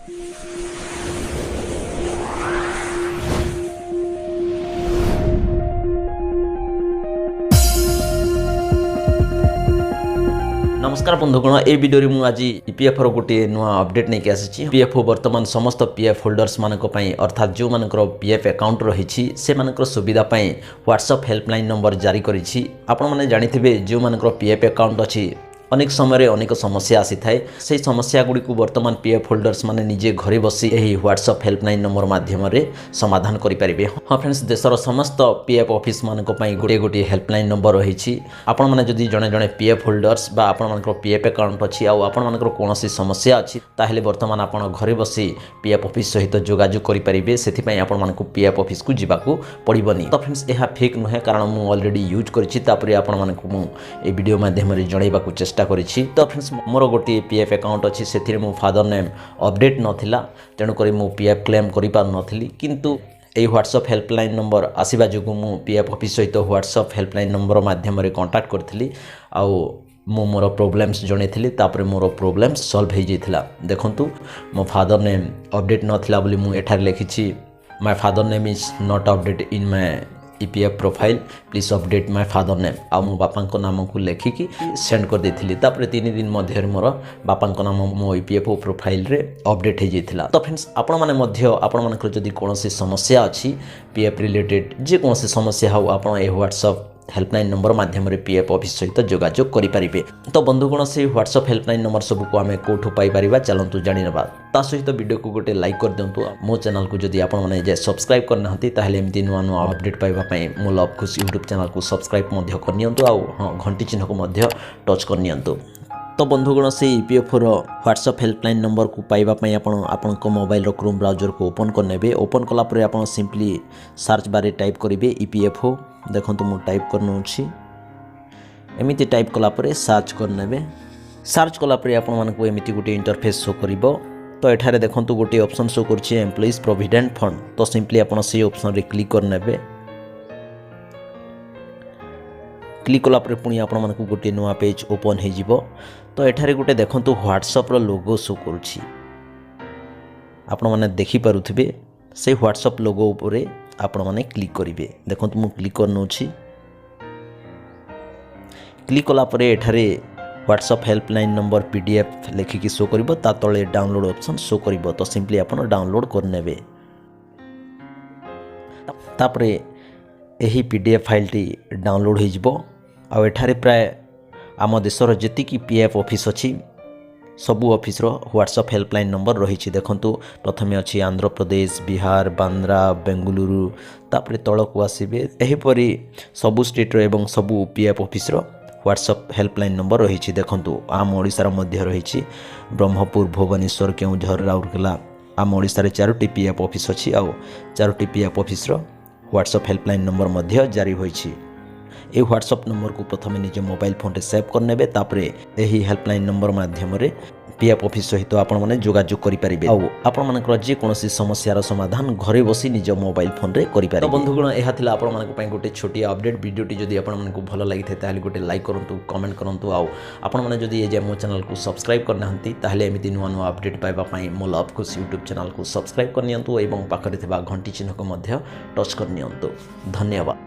नमस्कार बंधुगण ए वीडियो में आज ईपीएफ गोटे नुआ अपडेट नहीं आसी। ईपीएफ वर्तमान समस्त पीएफ होल्डर्स मानक अर्थात जो मानकर पीएफ अकाउंट रही से मानकर सुविधा व्हाट्सएप हेल्पलाइन नंबर जारी करिछि। आपण माने जानिथिबे जो मानकर पीएफ अकाउंट अछि अनेक समय अनेक समस्या आसी थाए। से समस्या गुड़ी को वर्तमान पीएफ होल्डर्स माने निजे घरे बसी यही व्हाट्सएप हेल्पलाइन नंबर माध्यम समाधान करें। हाँ फ्रेंड्स, देशर समस्त पीएफ ऑफिस मानक गोटे गोटे हेल्पलाइन नंबर रही। आपण मैंने जदि जड़े जड़े पीएफ होल्डर्स बा आपण मानकर पीएफ अकाउंट अच्छी आपण मानकर कौन समस्या अच्छी ताहले वर्तमान आपण घरे बसी पीएफ ऑफिस सहित जोगाजोग करेंगे। से आपण मानक पीएफ ऑफिस को जीवाकू पड़बनी। तो फ्रेंड्स यह फेक नुहे, कारण मुझे ऑलरेडी यूज करी आपण मानक ए वीडियो माध्यम जनइबाकू चेष्टा करिछि। तो फ्रेंड्स मोर गोटे पीएफ अकाउंट अच्छी से मो फादर नेम अपडेट नाला, तेणुक मु पीएफ क्लेम कर पार नथिली। किंतु ये व्हाट्सएप हेल्पलाइन नंबर आसवा जो मु पीएफ ऑफिस सहित व्हाट्सएप हेल्पलाइन नंबर माध्यम कांटेक्ट करी मोर प्रोब्लेम्स जनई तापर मोर प्रोब्लेम्स सॉल्व हो जाता। देखंतु मो फादर नेम अपडेट नाला बोली मु एठार लिखी my father name is not update in my EPF profile, please update my father name. आ मो बापा नाम को लेखिकी सेंड कर देथिली। तापर 3 दिन मध्य मोर बापा नाम मो EPFO प्रोफाइल रे अपडेट हो जाता। तो फ्रेंड्स आपण माने मध्य आपण मानकर जदि कोनोसी समस्या अछि पीएफ रिलेटेड जे कोनोसी समस्या हो आपण ए व्हाट्सएप हेल्पलाइन नंबर माध्यम पीएफ ऑफिस सहित जोगाजोग करें। तो बंधुगण से व्हाट्सएप हेल्पलाइन नंबर सब को आम कौटू पाइपर चलतु जाना। ता सहित वीडियो को गोटे लाइक कर दिंतु। मो चैनल को जदि आपण मैंने जाए सब्सक्राइब करना ताहले एमती नुआ नुआ अपडेट पाइबापी मो लव खुश यूट्यूब चैनल को सब्सक्राइब करनियंतु। हाँ घंटी चिन्ह को टच करनियंतु। तो बंधुगण से ईपीएफओ व्हाट्सएप हेल्पलाइन नंबर को पाइबापी आपण मोबाइल क्रोम ब्राउजर को ओपन करने। ओपन कलापर आप सिंपली सर्च बारे टाइप करेंगे EPFO। देखो मुझे टाइप करनौछि एमती टाइप कलापर सर्च करने। सर्च कलापर आपको एमती गोटे इंटरफेस शो कर। तो एठारे देखो गोटे ऑप्शन शो कर एम्प्लॉइज प्रोविडेंट फंड। तो सिंपली आप से ऑप्शन रे क्लिक करने। क्लिक कलापर पुणी आपको गोटे नुआ पेज ओपन हो। तो एठारे गोटे देखो व्हाट्सएप लोगो शो करुछि। आपण माने देखि पारुथिबे से व्हाट्सएप लोगो उपरे आपण माने क्लिक करिवे। देखो मु क्लिक करनौछि। क्लिक कला परे एठारे व्हाट्सएप हेल्पलाइन नंबर PDF लेखिकी शो करिवो। ता तळे डाउनलोड ऑप्शन शो करिवो। तो सिंपली आपण डाउनलोड करनेबे। तापरे एही PDF फाइल टी डाउनलोड हो जिवो। आ एठारे प्राय आम देशर जेतिकी PF ऑफिस अछि सबू ऑफिस रो व्हाट्सएप हेल्पलाइन नंबर रही। देखंतु प्रथमे अच्छी आंध्र प्रदेश, बिहार, बांद्रा, बेंगलुरु, तापरे तलक आसबे एहीपरी सबू स्टेट रो एवं सबू PF ऑफिस रो व्हाट्सएप हेल्पलाइन नंबर रही। देखंतु आम ओडिशार मध्य रही ब्रह्मपुर, भुवनेश्वर, केउझर, राउरकेला। आम ओडिशार 4टी PF ऑफिस अच्छी। आ 4टी PF ऑफिस रो व्हाट्सएप हेल्पलाइन नंबर मध्य जारी होइछि। ये व्हाट्सएप नंबर को प्रथम निज मोबाइल फोन रे सेव करने। तापरे यही हेल्पलाइन नंबर माध्यम पीएफ ऑफिस सहित आपण माने जोगाजोग करि परिबे। आपण मानकर जे कोनोसी समस्यार समाधान घरे बसी निज मोबाइल फोन रे करि परिबे। तो बंधुगण एहा थिला आपण मानक पई गोटे छोटी अपडेट वीडियोटी जदि आपण मानकु भलो लागि थाए ताहले गोटे लाइक करंतु, कमेंट करंतु। आपण माने जदि ए जे मो चैनल को सब्सक्राइब करना हंती ताहले एमिति नुआ नुआ अपडेट पाइबा पई मो लव खुश यूट्यूब चैनल को सब्सक्राइब करनियंतु एवं पाखरे थिबा घंटी चिन्ह को मध्य टच करनियंतु। धन्यवाद।